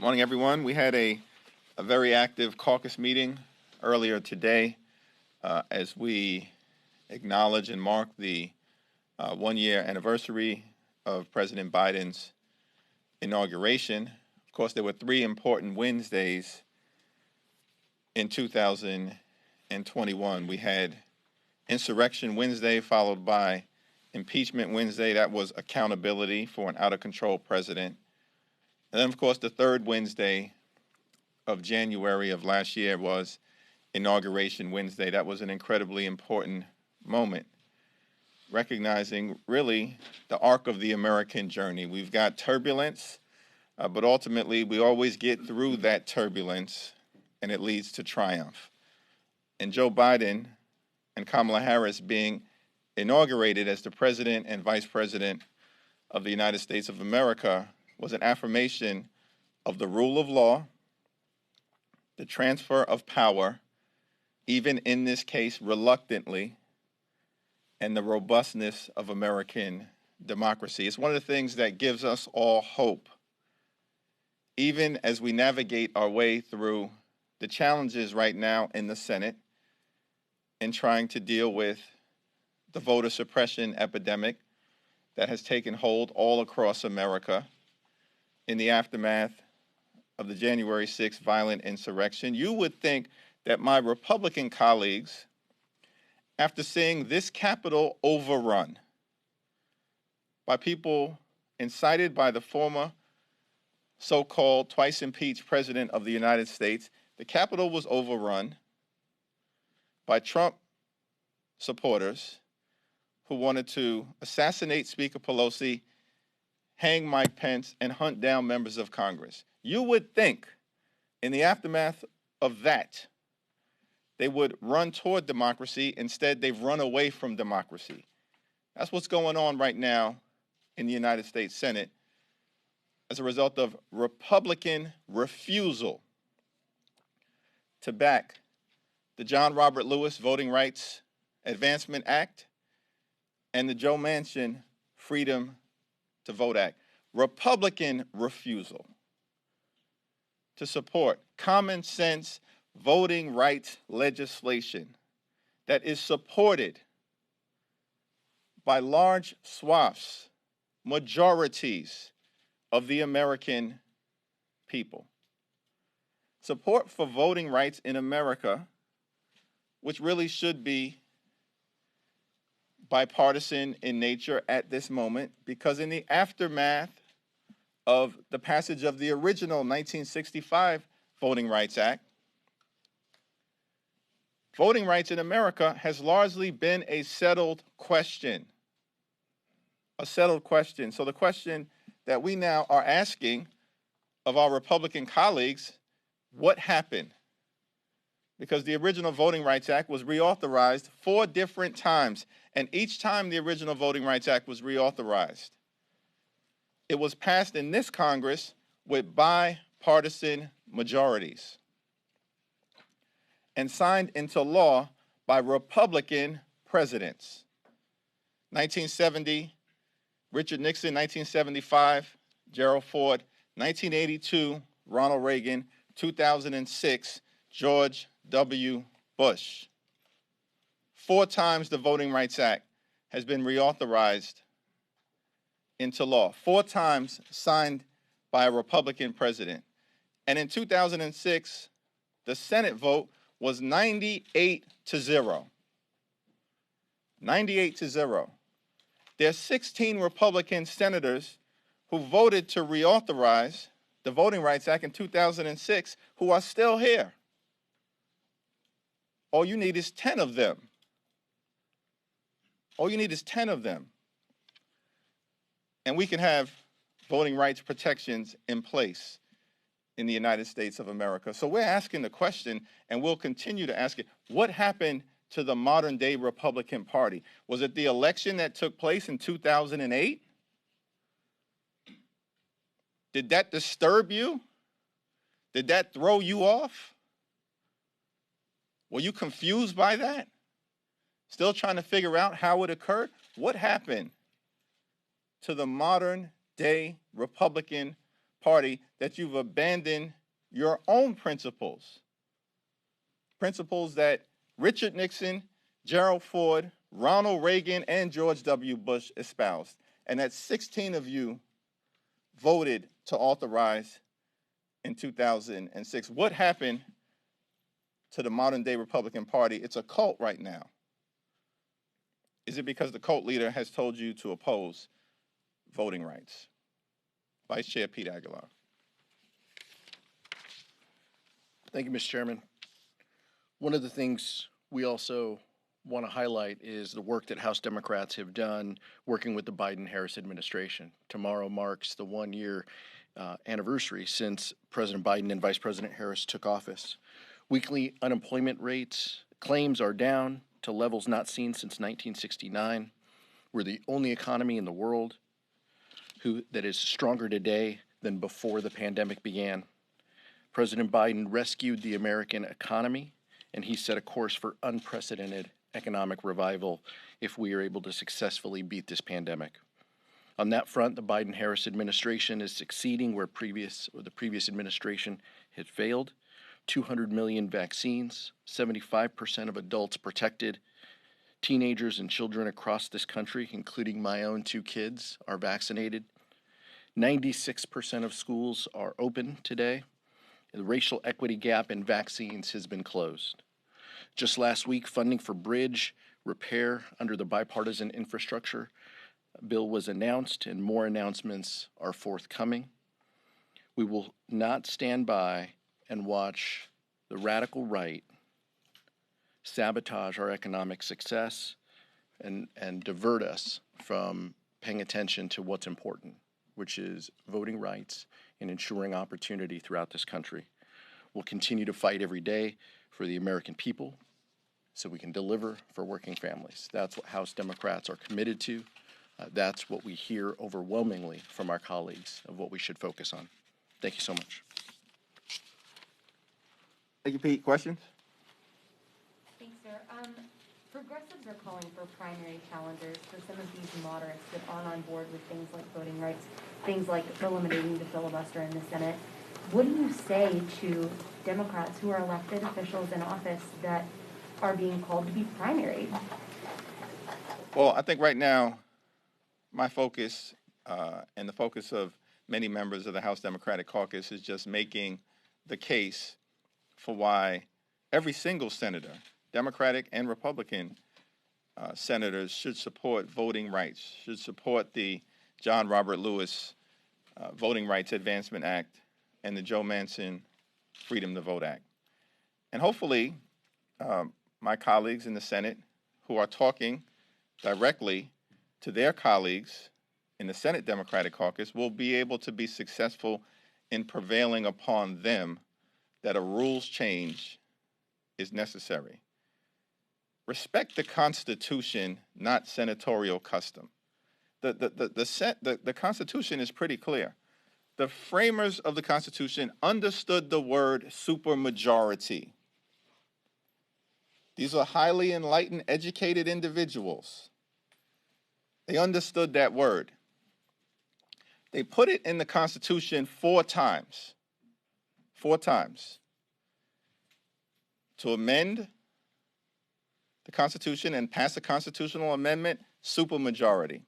Morning, everyone. We had a very active caucus meeting earlier today as we acknowledge and mark the one-year anniversary of President Biden's inauguration. Of course, there were three important Wednesdays in 2021. We had Insurrection Wednesday, followed by Impeachment Wednesday. That was accountability for an out-of-control president. And then, of course, the third Wednesday of January of last year was Inauguration Wednesday. That was an incredibly important moment, recognizing really the arc of the American journey. We've got turbulence, but ultimately we always get through that turbulence and it leads to triumph. And Joe Biden and Kamala Harris being inaugurated as the President and Vice President of the United States of America was an affirmation of the rule of law, the transfer of power, even in this case reluctantly, and the robustness of American democracy. It's one of the things that gives us all hope, even as we navigate our way through the challenges right now in the Senate in trying to deal with the voter suppression epidemic that has taken hold all across America in the aftermath of the January 6th violent insurrection. You would think that my Republican colleagues, after seeing this Capitol overrun by people incited by the former so-called twice impeached President of the United States, the Capitol was overrun by Trump supporters who wanted to assassinate Speaker Pelosi, hang Mike Pence, and hunt down members of Congress. You would think in the aftermath of that, they would run toward democracy. Instead, they've run away from democracy. That's what's going on right now in the United States Senate as a result of Republican refusal to back the John Robert Lewis Voting Rights Advancement Act and the Joe Manchin Freedom to Vote Act. Republican refusal to support common sense voting rights legislation that is supported by large swaths, majorities of the American people. Support for voting rights in America, which really should be bipartisan in nature at this moment, because in the aftermath of the passage of the original 1965 Voting Rights Act, voting rights in America has largely been a settled question. A settled question. So the question that we now are asking of our Republican colleagues, what happened? Because the original Voting Rights Act was reauthorized 4 different times, and each time the original Voting Rights Act was reauthorized, it was passed in this Congress with bipartisan majorities and signed into law by Republican presidents. 1970, Richard Nixon. 1975, Gerald Ford. 1982, Ronald Reagan. 2006, George W. Bush. 4 times the Voting Rights Act has been reauthorized into law. 4 times signed by a Republican president. And in 2006, the Senate vote was 98-0. 98-0. There are 16 Republican senators who voted to reauthorize the Voting Rights Act in 2006 who are still here. All you need is 10 of them. All you need is 10 of them. And we can have voting rights protections in place in the United States of America. So we're asking the question, and we'll continue to ask it, what happened to the modern day Republican Party? Was it the election that took place in 2008? Did that disturb you? Did that throw you off? Were you confused by that? Still trying to figure out how it occurred? What happened to the modern day Republican Party that you've abandoned your own principles. Principles that Richard Nixon, Gerald Ford, Ronald Reagan, and George W. Bush espoused, and that 16 of you voted to authorize in 2006. What happened to the modern day Republican Party? It's a cult right now. Is it because the cult leader has told you to oppose voting rights? Vice Chair Pete Aguilar. Thank you, Mr. Chairman. One of the things we also want to highlight is the work that House Democrats have done working with the Biden-Harris administration. Tomorrow marks the one-year anniversary since President Biden and Vice President Harris took office. Weekly unemployment rates, claims are down to levels not seen since 1969. We're the only economy in the world that is stronger today than before the pandemic began. President Biden rescued the American economy, and he set a course for unprecedented economic revival if we are able to successfully beat this pandemic. On that front, the Biden-Harris administration is succeeding where the previous administration had failed. 200 million vaccines, 75% of adults protected. Teenagers and children across this country, including my own 2 kids, are vaccinated. 96% of schools are open today. The racial equity gap in vaccines has been closed. Just last week, funding for bridge repair under the bipartisan infrastructure bill was announced, and more announcements are forthcoming. We will not stand by and watch the radical right sabotage our economic success and divert us from paying attention to what's important, which is voting rights and ensuring opportunity throughout this country. We'll continue to fight every day for the American people so we can deliver for working families. That's what House Democrats are committed to. That's what we hear overwhelmingly from our colleagues of what we should focus on. Thank you so much. Thank you, Pete. Questions? Thanks, sir. Progressives are calling for primary challengers for some of these moderates that aren't on board with things like voting rights, things like eliminating the filibuster in the Senate. What do you say to Democrats who are elected officials in office that are being called to be primaried? Well, I think right now, my focus and the focus of many members of the House Democratic Caucus is just making the case for why every single senator, Democratic and Republican senators, should support voting rights, should support the John Robert Lewis Voting Rights Advancement Act and the Joe Manchin Freedom to Vote Act. And hopefully, my colleagues in the Senate who are talking directly to their colleagues in the Senate Democratic Caucus will be able to be successful in prevailing upon them that a rules change is necessary. Respect the Constitution, not senatorial custom. The Constitution is pretty clear. The framers of the Constitution understood the word supermajority. These are highly enlightened, educated individuals. They understood that word. They put it in the Constitution 4 times. 4 times. To amend the Constitution and pass a constitutional amendment, supermajority.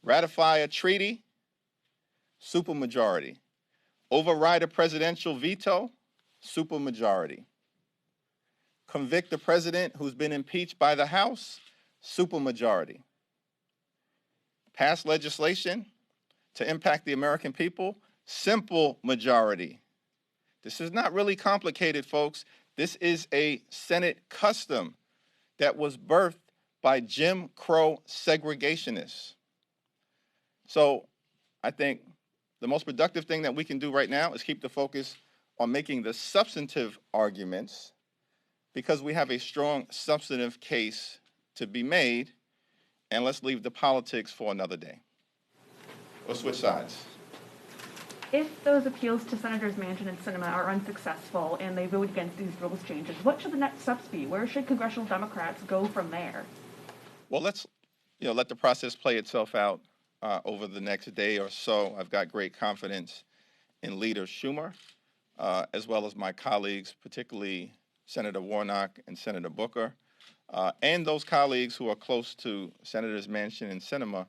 Ratify a treaty, supermajority. Override a presidential veto, supermajority. Convict the president who's been impeached by the House, supermajority. Pass legislation to impact the American people, simple majority. This is not really complicated, folks. This is a Senate custom that was birthed by Jim Crow segregationists. So I think the most productive thing that we can do right now is keep the focus on making the substantive arguments, because we have a strong substantive case to be made, and let's leave the politics for another day. We'll switch sides. If those appeals to Senators Manchin and Sinema are unsuccessful and they vote against these rules changes, what should the next steps be? Where should congressional Democrats go from there? Well, let's let the process play itself out over the next day or so. I've got great confidence in Leader Schumer, as well as my colleagues, particularly Senator Warnock and Senator Booker, and those colleagues who are close to Senators Manchin and Sinema,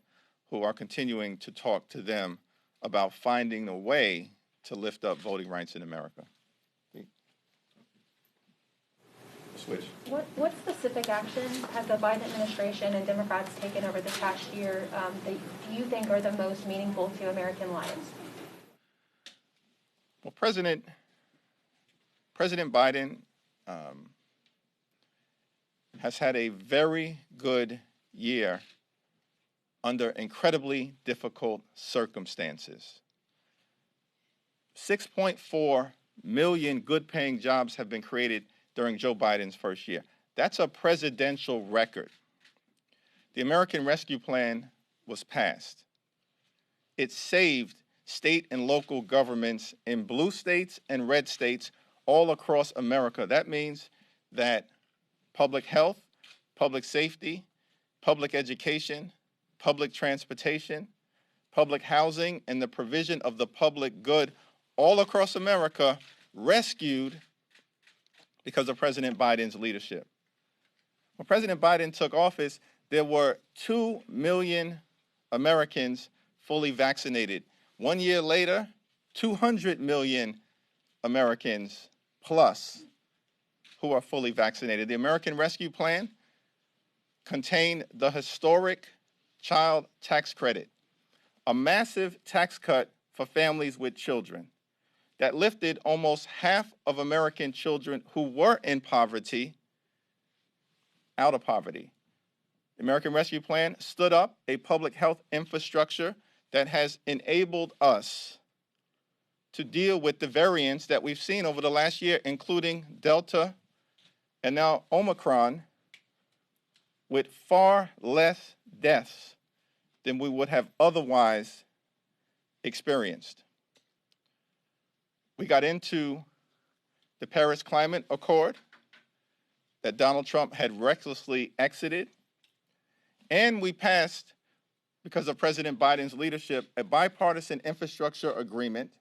who are continuing to talk to them about finding a way to lift up voting rights in America. Switch. What specific action has the Biden administration and Democrats taken over this past year that do you think are the most meaningful to American lives? Well, President Biden has had a very good year under incredibly difficult circumstances. 6.4 million good-paying jobs have been created during Joe Biden's first year. That's a presidential record. The American Rescue Plan was passed. It saved state and local governments in blue states and red states all across America. That means that public health, public safety, public education, public transportation, public housing, and the provision of the public good all across America rescued because of President Biden's leadership. When President Biden took office, there were 2 million Americans fully vaccinated. 1 year later, 200 million Americans plus who are fully vaccinated. The American Rescue Plan contained the historic child tax credit, a massive tax cut for families with children that lifted almost half of American children who were in poverty out of poverty. The American Rescue Plan stood up a public health infrastructure that has enabled us to deal with the variants that we've seen over the last year, including Delta and now Omicron, with far less deaths than we would have otherwise experienced. We got into the Paris Climate Accord that Donald Trump had recklessly exited, and we passed, because of President Biden's leadership, a bipartisan infrastructure agreement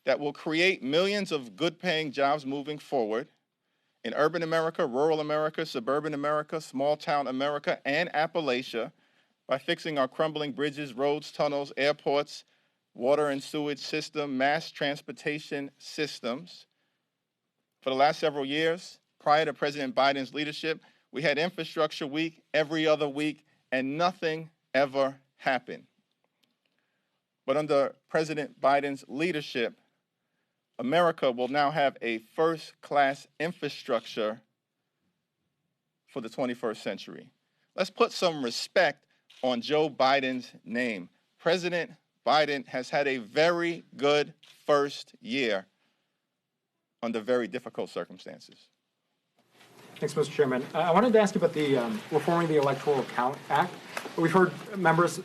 that will create millions of good-paying jobs moving forward in urban America, rural America, suburban America, small-town America, and Appalachia by fixing our crumbling bridges, roads, tunnels, airports, water and sewage system, mass transportation systems. For the last several years, prior to President Biden's leadership, we had infrastructure week every other week, and nothing ever happened. But under President Biden's leadership, America will now have a first-class infrastructure for the 21st century. Let's put some respect on Joe Biden's name. President Biden has had a very good first year under very difficult circumstances. Thanks, Mr. Chairman. I wanted to ask you about the reforming the Electoral Count Act. We've heard members,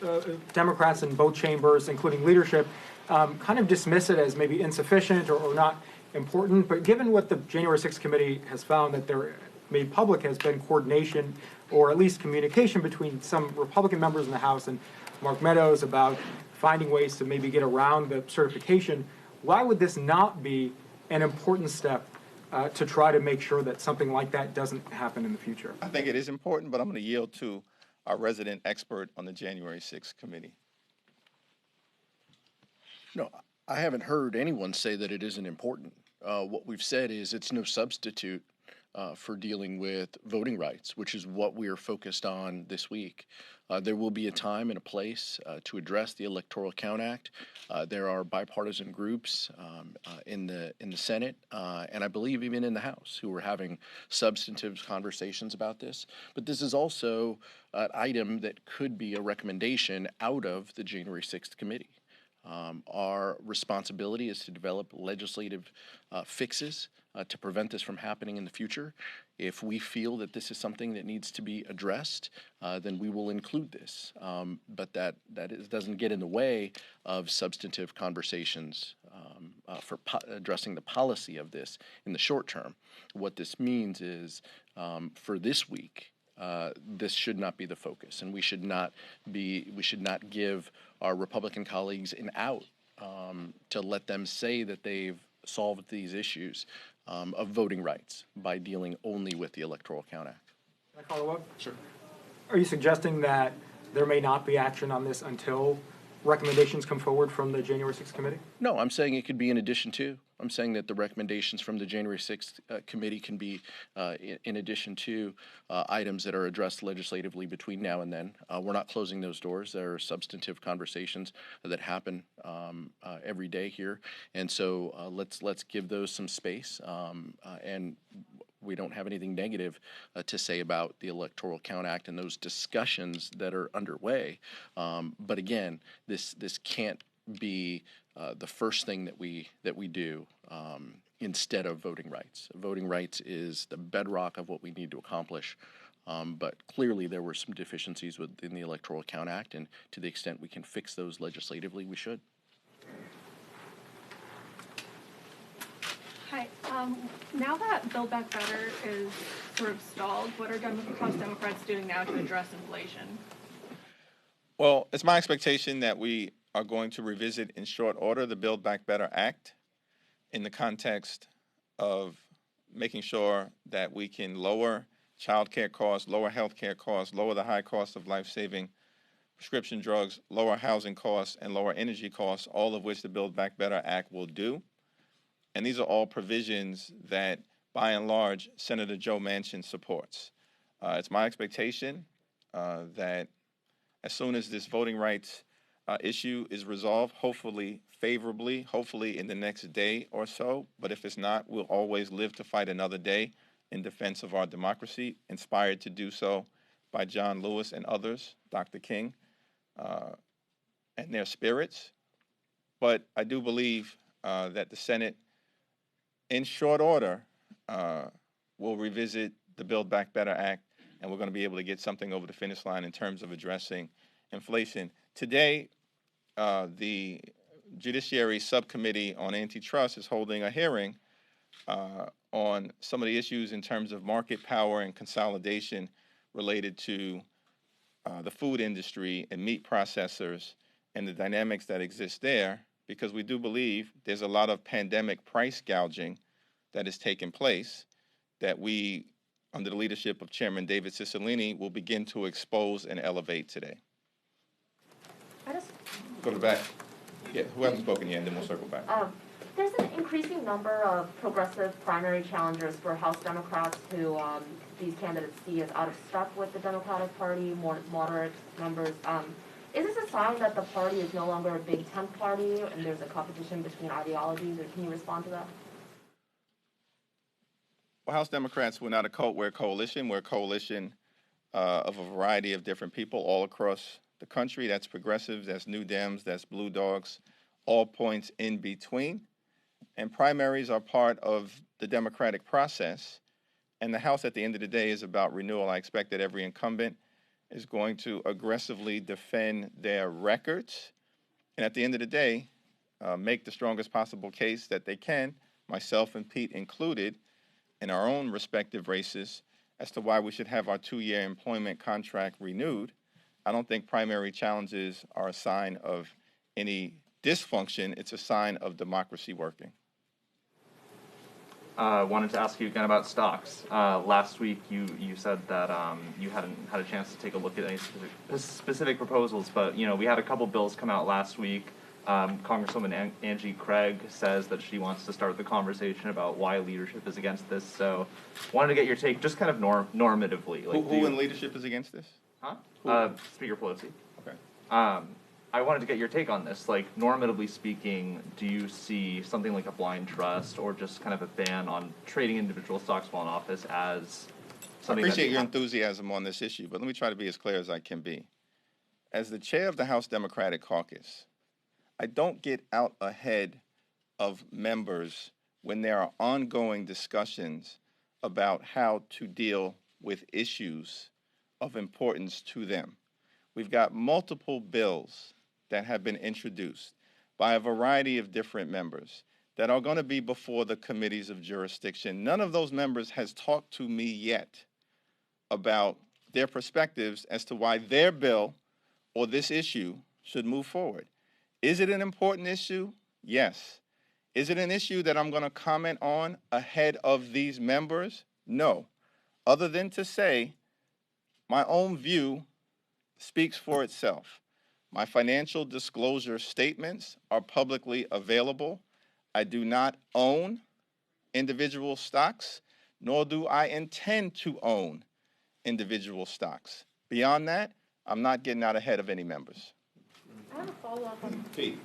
Democrats in both chambers, including leadership, kind of dismiss it as maybe insufficient or not important. But given what the January 6th committee has found, that there made public has been coordination or at least communication between some Republican members in the House and Mark Meadows about finding ways to maybe get around the certification, why would this not be an important step to try to make sure that something like that doesn't happen in the future? I think it is important, but I'm going to yield to our resident expert on the January 6th committee. No, I haven't heard anyone say that it isn't important. What we've said is it's no substitute for dealing with voting rights, which is what we are focused on this week. There will be a time and a place to address the Electoral Count Act. There are bipartisan groups in the Senate and I believe even in the House who are having substantive conversations about this. But this is also an item that could be a recommendation out of the January 6th committee. Our responsibility is to develop legislative fixes to prevent this from happening in the future. If we feel that this is something that needs to be addressed, then we will include this. But that doesn't get in the way of substantive conversations for addressing the policy of this in the short term. What this means is for this week, this should not be the focus, and we should not give our Republican colleagues an out to let them say that they've solved these issues of voting rights by dealing only with the Electoral Count Act. Can I follow up? Sure. Are you suggesting that there may not be action on this until recommendations come forward from the January 6th committee? No, I'm saying it could be in addition to. I'm saying that the recommendations from the January 6th committee can be in addition to items that are addressed legislatively between now and then. We're not closing those doors. There are substantive conversations that happen every day here, and so let's give those some space. And we don't have anything negative to say about the Electoral Count Act and those discussions that are underway. But again, this can't be the first thing that we do instead of voting rights. Voting rights is the bedrock of what we need to accomplish. But clearly there were some deficiencies within the Electoral Count Act, and to the extent we can fix those legislatively, we should. Hi. Now that Build Back Better is sort of stalled, what are House Democrats doing now to address inflation? Well, it's my expectation that we are going to revisit in short order the Build Back Better Act in the context of making sure that we can lower child care costs, lower health care costs, lower the high cost of life-saving prescription drugs, lower housing costs, and lower energy costs, all of which the Build Back Better Act will do. And these are all provisions that, by and large, Senator Joe Manchin supports. It's my expectation that as soon as this voting rights issue is resolved, hopefully favorably, hopefully in the next day or so, but if it's not, we'll always live to fight another day in defense of our democracy, inspired to do so by John Lewis and others, Dr. King, and their spirits. But I do believe that the Senate, in short order, will revisit the Build Back Better Act, and we're going to be able to get something over the finish line in terms of addressing inflation. Today, the Judiciary Subcommittee on Antitrust is holding a hearing on some of the issues in terms of market power and consolidation related to the food industry and meat processors and the dynamics that exist there, because we do believe there's a lot of pandemic price gouging that is taking place that we, under the leadership of Chairman David Cicilline, will begin to expose and elevate today. Go to the back. Yeah, who hasn't spoken yet, and then we'll circle back. There's an increasing number of progressive primary challengers for House Democrats who these candidates see as out of step with the Democratic Party, more moderate members. Is this a sign that the party is no longer a big tent party and there's a competition between ideologies, or can you respond to that? Well, House Democrats, we're not a cult, we're a coalition. We're a coalition of a variety of different people all across the country. That's progressives, that's New Dems, that's Blue Dogs, all points in between. And primaries are part of the democratic process. And the House, at the end of the day, is about renewal. I expect that every incumbent is going to aggressively defend their records, and at the end of the day, make the strongest possible case that they can, myself and Pete included, in our own respective races, as to why we should have our 2-year employment contract renewed. I don't think primary challenges are a sign of any dysfunction. It's a sign of democracy working. Wanted to ask you again about stocks. Last week you said that you hadn't had a chance to take a look at any specific proposals, but we had a couple bills come out last week. Congresswoman Angie Craig says that she wants to start the conversation about why leadership is against this. So wanted to get your take, just kind of normatively. Like, who in leadership is against this? Huh? Speaker Pelosi. Okay. I wanted to get your take on this. Like, normatively speaking, do you see something like a blind trust or just kind of a ban on trading individual stocks while in office as something? I appreciate your enthusiasm on this issue, but let me try to be as clear as I can be. As the chair of the House Democratic Caucus, I don't get out ahead of members when there are ongoing discussions about how to deal with issues of importance to them. We've got multiple bills that have been introduced by a variety of different members that are going to be before the committees of jurisdiction. None of those members has talked to me yet about their perspectives as to why their bill or this issue should move forward. Is it an important issue? Yes. Is it an issue that I'm going to comment on ahead of these members? No. Other than to say my own view speaks for itself. My financial disclosure statements are publicly available. I do not own individual stocks, nor do I intend to own individual stocks. Beyond that, I'm not getting out ahead of any members. I have a follow-up on. Pete.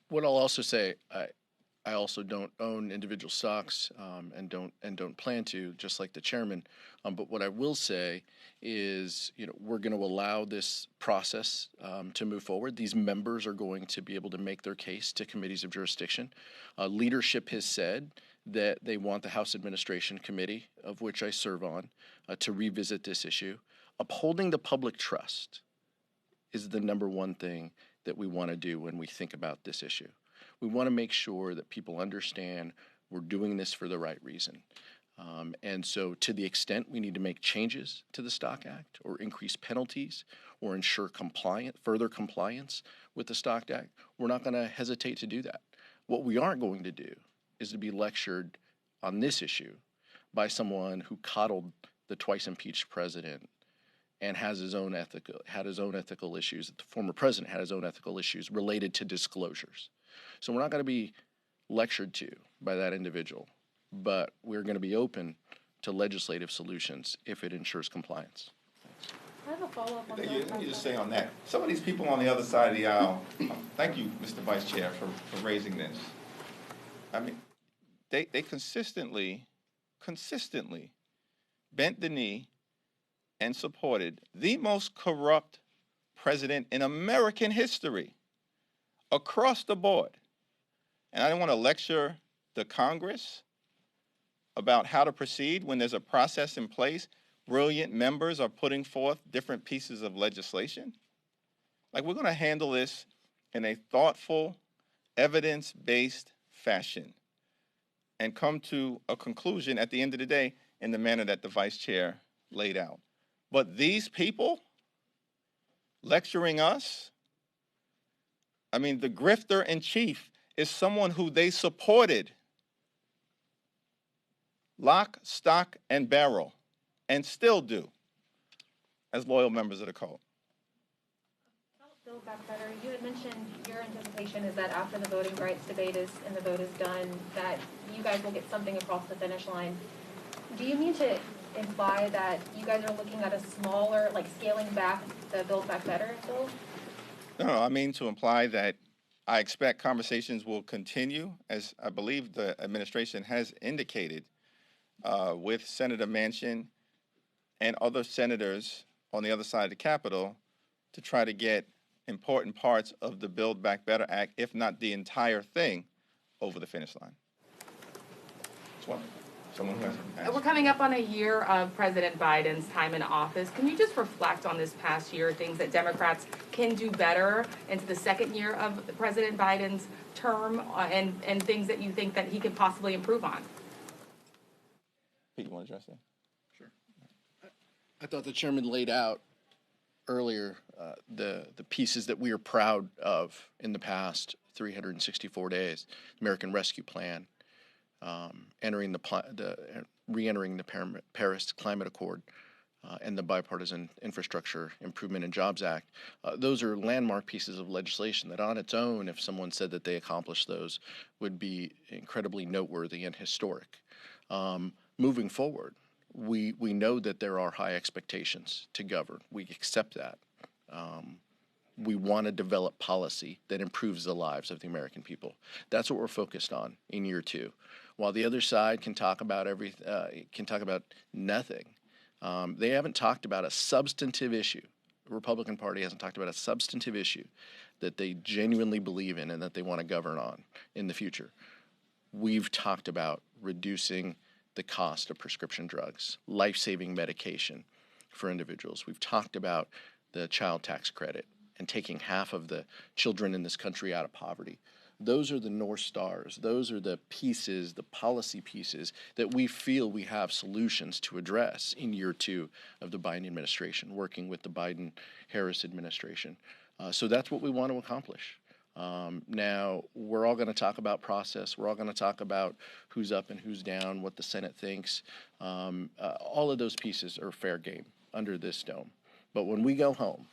What I'll also say, I also don't own individual stocks and don't plan to, just like the chairman. But what I will say is, we're going to allow this process to move forward. These members are going to be able to make their case to committees of jurisdiction. Leadership has said that they want the House Administration Committee, of which I serve on, to revisit this issue. Upholding the public trust is the number one thing that we want to do when we think about this issue. We want to make sure that people understand we're doing this for the right reason. And so to the extent we need to make changes to the Stock Act or increase penalties or ensure further compliance with the Stock Act, we're not going to hesitate to do that. What we aren't going to do is to be lectured on this issue by someone who coddled the twice impeached president and had his own ethical issues. The former president had his own ethical issues related to disclosures. So we're not going to be lectured to by that individual, but we're going to be open to legislative solutions if it ensures compliance. I have a follow-up on Let me just say on that, some of these people on the other side of the aisle, thank you, Mr. Vice Chair, for raising this. I mean, they consistently bent the knee and supported the most corrupt president in American history across the board. And I don't want to lecture the Congress about how to proceed when there's a process in place. Brilliant members are putting forth different pieces of legislation. Like, we're going to handle this in a thoughtful, evidence-based fashion and come to a conclusion at the end of the day in the manner that the vice chair laid out. But these people lecturing us, I mean, the grifter in chief is someone who they supported lock, stock, and barrel, and still do, as loyal members of the cult. Build Back Better, you had mentioned your anticipation is that after the voting rights debate and the vote is done, that you guys will get something across the finish line. Do you mean to imply that you guys are looking at a smaller, like scaling back the Build Back Better bill? No, I mean to imply that I expect conversations will continue, as I believe the administration has indicated, with Senator Manchin and other senators on the other side of the Capitol to try to get important parts of the Build Back Better Act, if not the entire thing, over the finish line. Someone who has We're coming up on a year of President Biden's time in office. Can you just reflect on this past year, things that Democrats can do better into the second year of President Biden's term, and things that you think that he could possibly improve on? Pete, you want to address that? Sure. I thought the chairman laid out earlier the pieces that we are proud of in the past 364 days. American Rescue Plan, re-entering the Paris Climate Accord, and the Bipartisan Infrastructure Improvement and Jobs Act. Those are landmark pieces of legislation that on its own, if someone said that they accomplished those, would be incredibly noteworthy and historic. Moving forward, we know that there are high expectations to govern. We accept that. We want to develop policy that improves the lives of the American people. That's what we're focused on in year two. While the other side can talk about nothing, they haven't talked about a substantive issue. The Republican Party hasn't talked about a substantive issue that they genuinely believe in and that they want to govern on in the future. We've talked about reducing the cost of prescription drugs, life-saving medication for individuals. We've talked about the child tax credit and taking half of the children in this country out of poverty. Those are the North Stars. Those are the pieces, the policy pieces that we feel we have solutions to address in year two of the Biden administration, working with the Biden-Harris administration. So that's what we want to accomplish. Now, we're all going to talk about process. We're all going to talk about who's up and who's down, what the Senate thinks. All of those pieces are fair game under this dome. But when we go home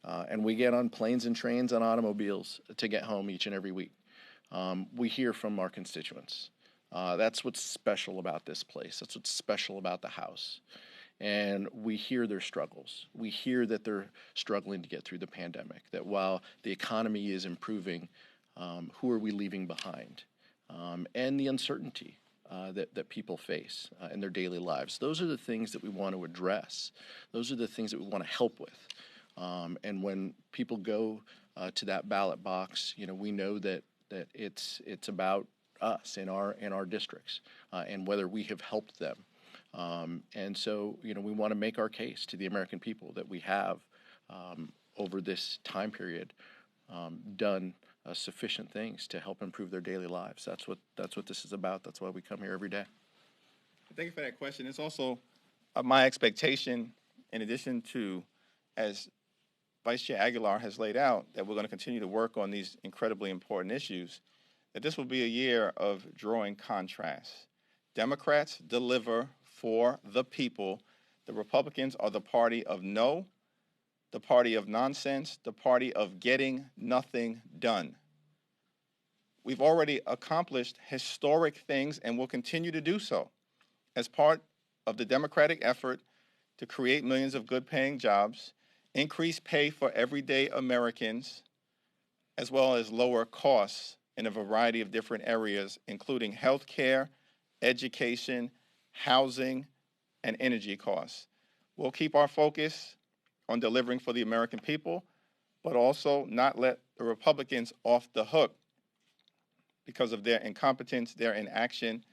and we get on planes and trains and automobiles to get home each and every week, we hear from our constituents. That's what's special about this place. That's what's special about the House. And we hear their struggles. We hear that they're struggling to get through the pandemic, that while the economy is improving, who are we leaving behind? And the uncertainty that people face in their daily lives. Those are the things that we want to address. Those are the things that we want to help with. And when people go to that ballot box, we know that it's about us in our districts and whether we have helped them. And so, we want to make our case to the American people that we have, over this time period, done sufficient things to help improve their daily lives. That's what this is about. That's why we come here every day. Thank you for that question. It's also my expectation, in addition to, as Vice Chair Aguilar has laid out, that we're going to continue to work on these incredibly important issues, that this will be a year of drawing contrasts. Democrats deliver for the people. The Republicans are the party of no, the party of nonsense, the party of getting nothing done. We've already accomplished historic things and will continue to do so as part of the Democratic effort to create millions of good-paying jobs, increase pay for everyday Americans, as well as lower costs in a variety of different areas, including health care, education, housing, and energy costs. We'll keep our focus on delivering for the American people, but also not let the Republicans off the hook because of their incompetence, their inaction,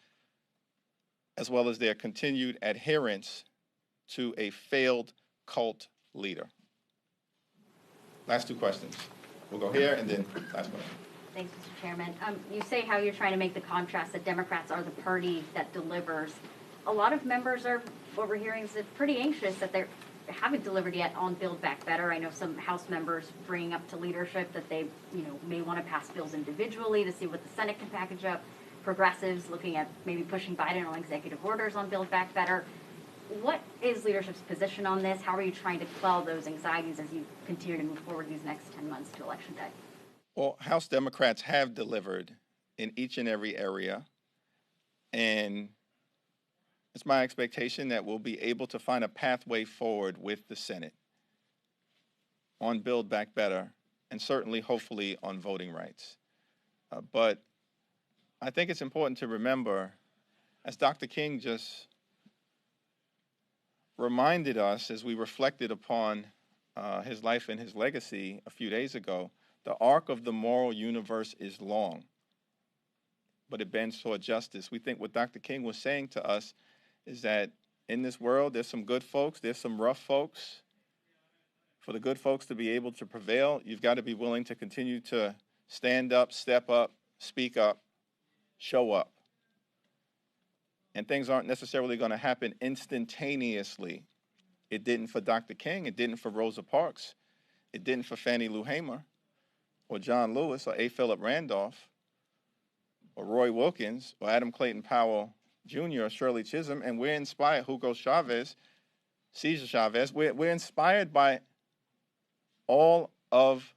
as well as their continued adherence to a failed cult leader. Last two questions. We'll go here and then last question. Thanks, Mr. Chairman. You say how you're trying to make the contrast that Democrats are the party that delivers. A lot of members are, what we're hearing is pretty anxious that they haven't delivered yet on Build Back Better. I know some House members bringing up to leadership that they, may want to pass bills individually to see what the Senate can package up. Progressives looking at maybe pushing Biden on executive orders on Build Back Better. What is leadership's position on this? How are you trying to quell those anxieties as you continue to move forward these next 10 months to Election Day? Well, House Democrats have delivered in each and every area, and it's my expectation that we'll be able to find a pathway forward with the Senate on Build Back Better, and certainly, hopefully, on voting rights. But I think it's important to remember, as Dr. King just reminded us as we reflected upon his life and his legacy a few days ago, the arc of the moral universe is long, but it bends toward justice. We think what Dr. King was saying to us is that in this world, there's some good folks, there's some rough folks. For the good folks to be able to prevail, you've got to be willing to continue to stand up, step up, speak up, show up. And things aren't necessarily going to happen instantaneously. It didn't for Dr. King, it didn't for Rosa Parks, it didn't for Fannie Lou Hamer, or John Lewis, or A. Philip Randolph, or Roy Wilkins, or Adam Clayton Powell Jr., or Shirley Chisholm, and we're inspired, Hugo Chavez, Cesar Chavez, we're inspired by all of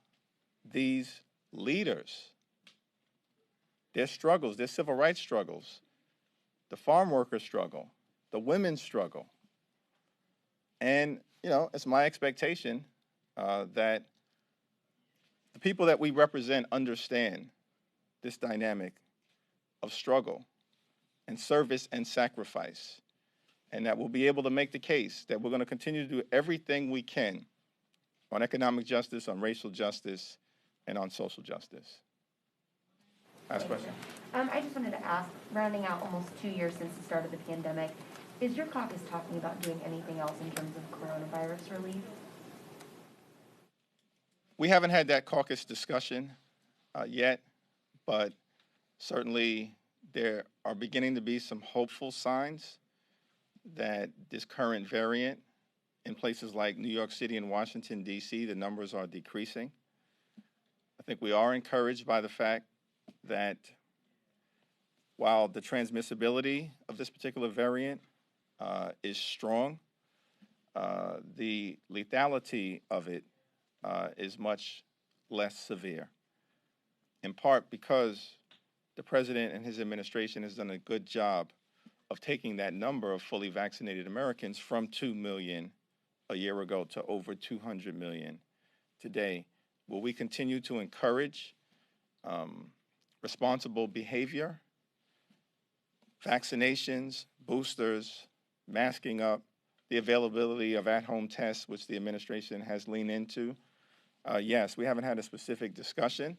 these leaders, their struggles, their civil rights struggles, the farm worker struggle, the women's struggle. And, it's my expectation that the people that we represent understand this dynamic of struggle and service and sacrifice, and that we'll be able to make the case that we're going to continue to do everything we can on economic justice, on racial justice, and on social justice. Last question. I just wanted to ask, rounding out almost 2 years since the start of the pandemic, is your caucus talking about doing anything else in terms of coronavirus relief? We haven't had that caucus discussion yet, but certainly there are beginning to be some hopeful signs that this current variant in places like New York City and Washington, D.C., the numbers are decreasing. I think we are encouraged by the fact that while the transmissibility of this particular variant is strong, the lethality of it is much less severe, in part because the president and his administration has done a good job of taking that number of fully vaccinated Americans from 2 million a year ago to over 200 million today. Will we continue to encourage responsible behavior, vaccinations, boosters, masking up, the availability of at-home tests, which the administration has leaned into? Yes, we haven't had a specific discussion.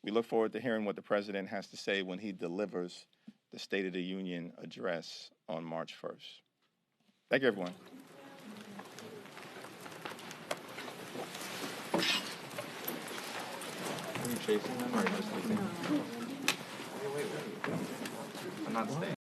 We look forward to hearing what the president has to say when he delivers the State of the Union address on March 1st. Thank you, everyone. Are you chasing them or just leaving? Wait. I'm not staying.